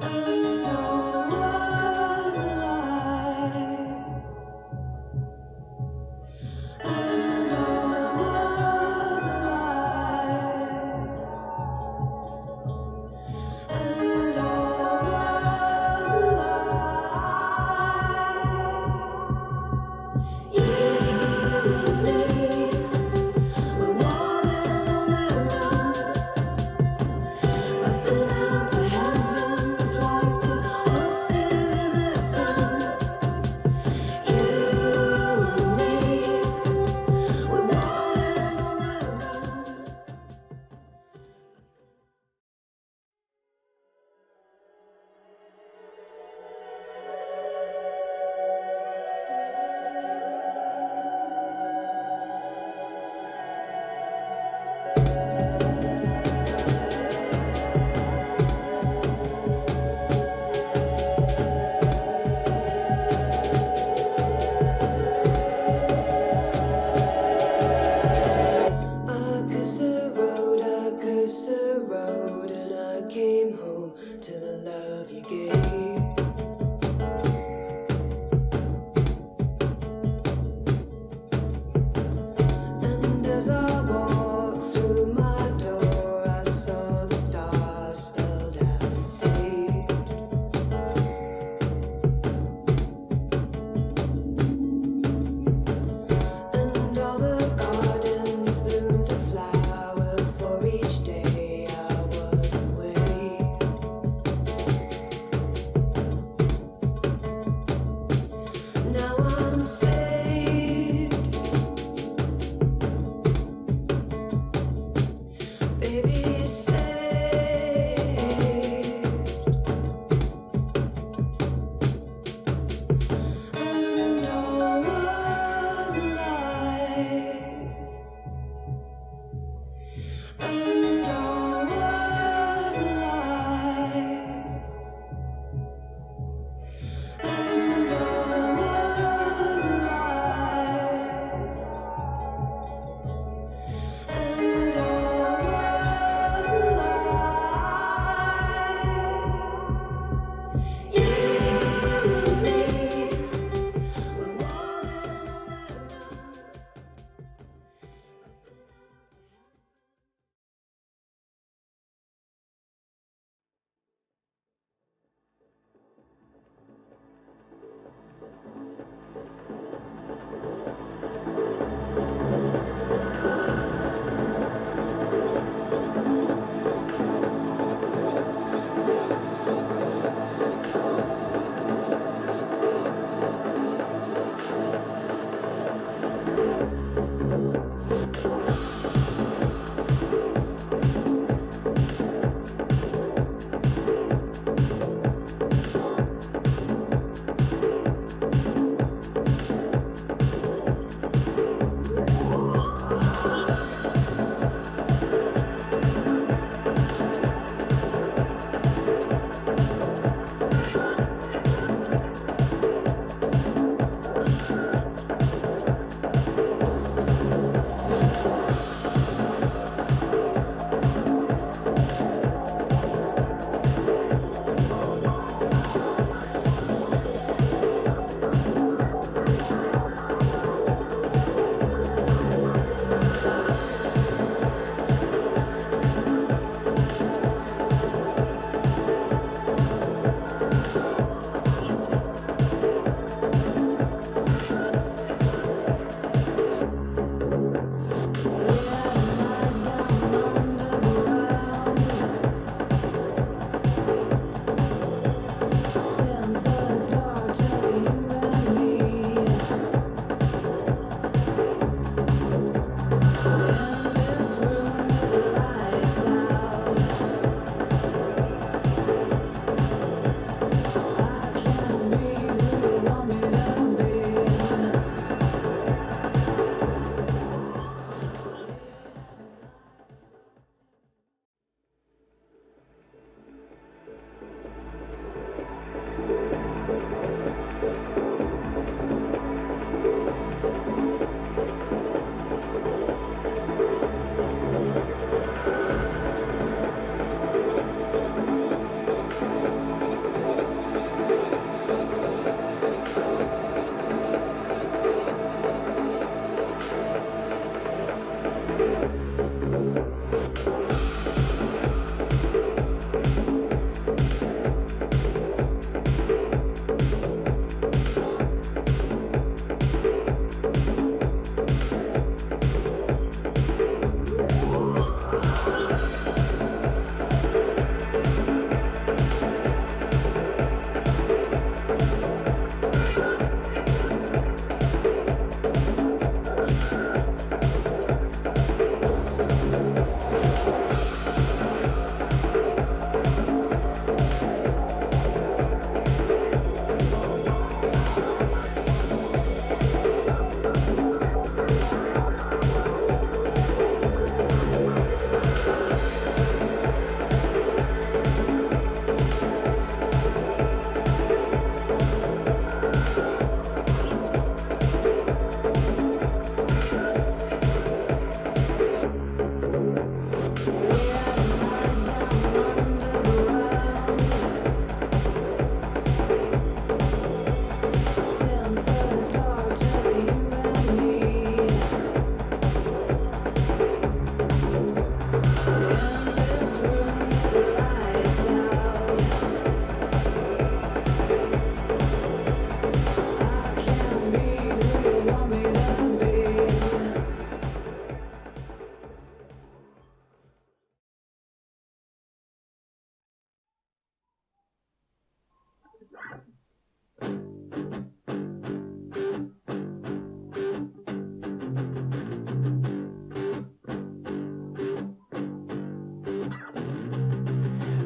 And all was alive. And all was alive. And all was alive. You and me, we're walking on that run, busting out the heavens like the horses in the sun. You and me, we're walking on that run. I cursed the road, and I came home to the love you gave. And as I walked through my door, I saw the stars spelled out and saved. And all the gardens bloomed a flower for each day I was away.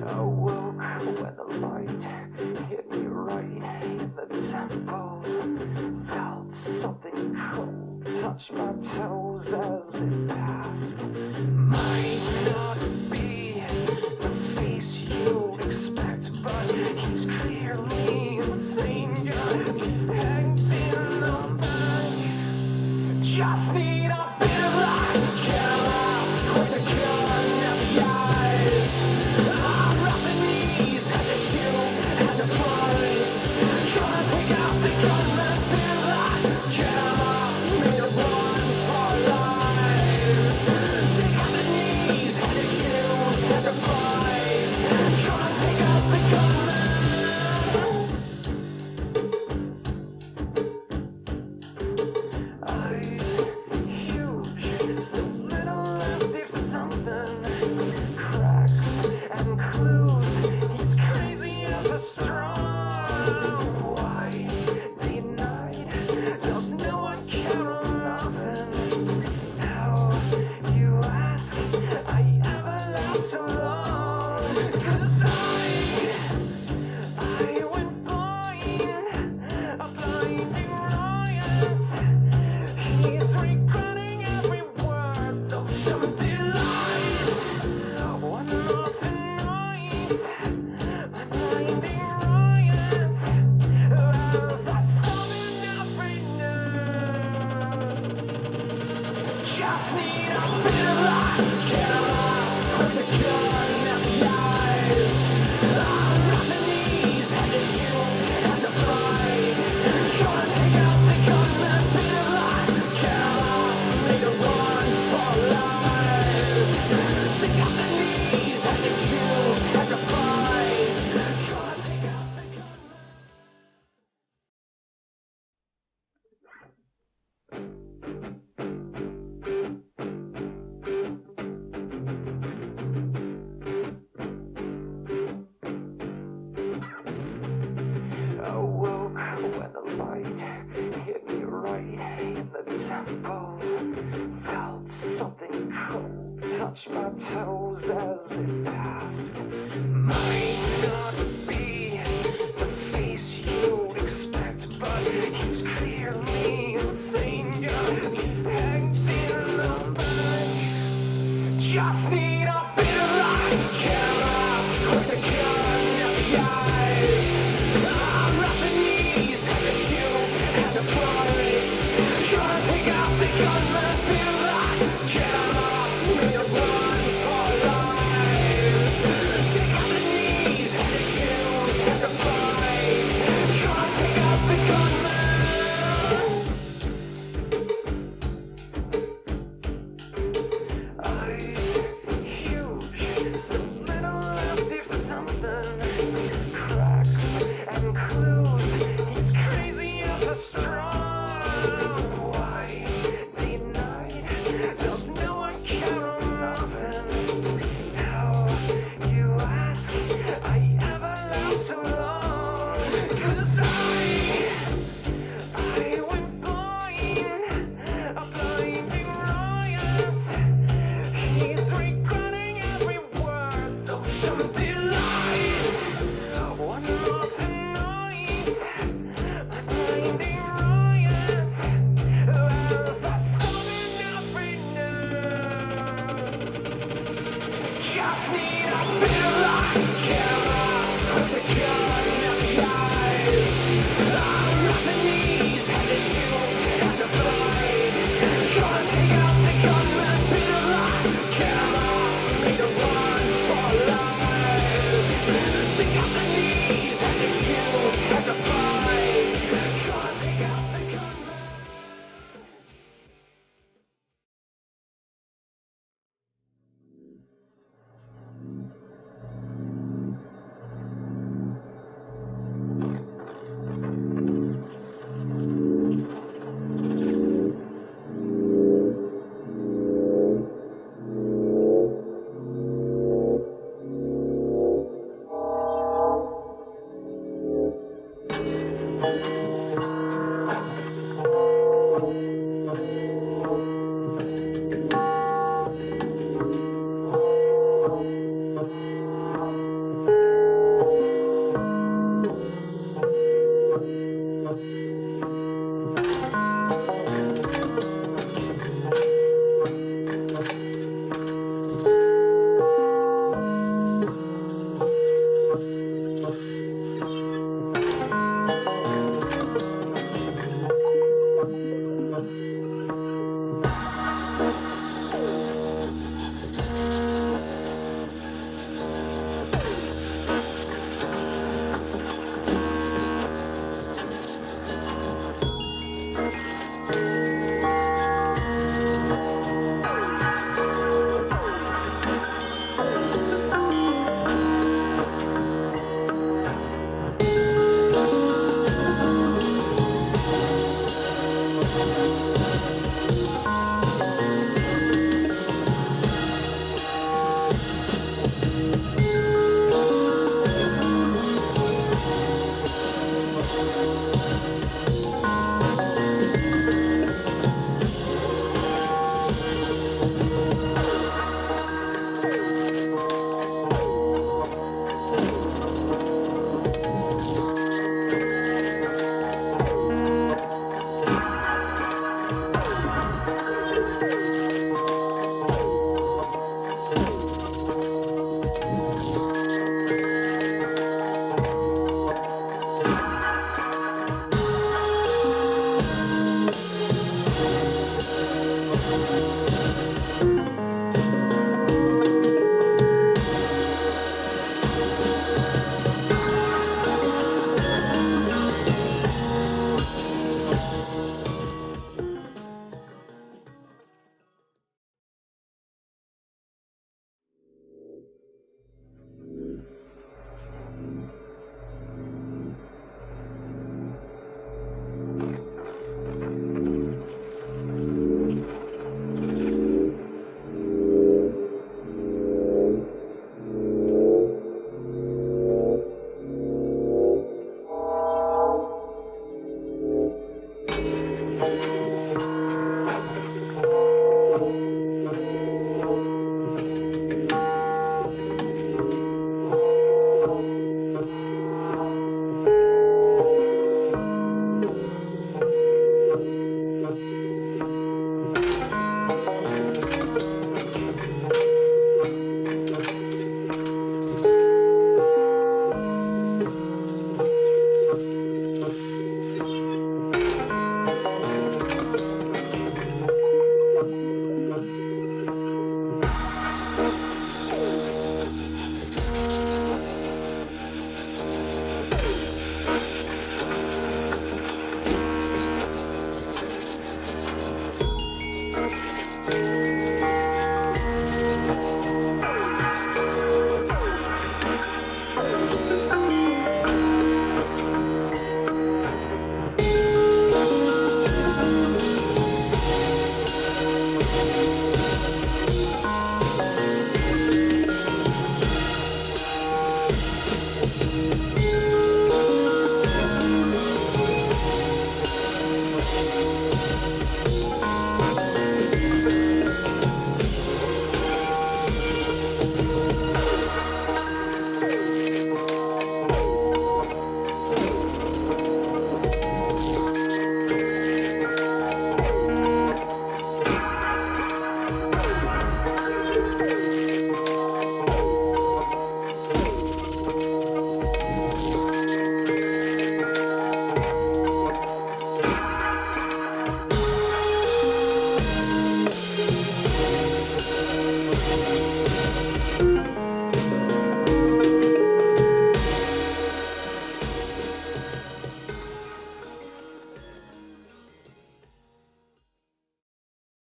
Awoke when the light hit me right in the temple. Felt something cold touch my toes as it passed. Might not be the face you expect, but he's clearly insane. Acting on back. Just need a bit of light. Point the gun at the eyes. I'm up the knees and the heel and the flies. Gonna take out the gun and bit of light. Made a run for lives. Take out the knees and the heels and the flies. Gonna take out the gun. Just need a bit of light. Put the gun at the eyes. I'm on the knees and the heel and the fight. Gonna take out the gun and bit of light. Make a run for lives. Take out the knees and the heels and the fight. Gonna take out the gun. Awoke when the light hit me right in the temple. Felt something cold touch my toes as it passed. Might not be the face you expect, but he's clearly insane. Acting on back. Just need a bit of light. Put the gun at the eyes. I'm on the knees and the heel and the flies. Gonna take out the gun and be like. Made a run for lives. Take out the knees and the heels and the flies. Gonna take out the gunman. Cause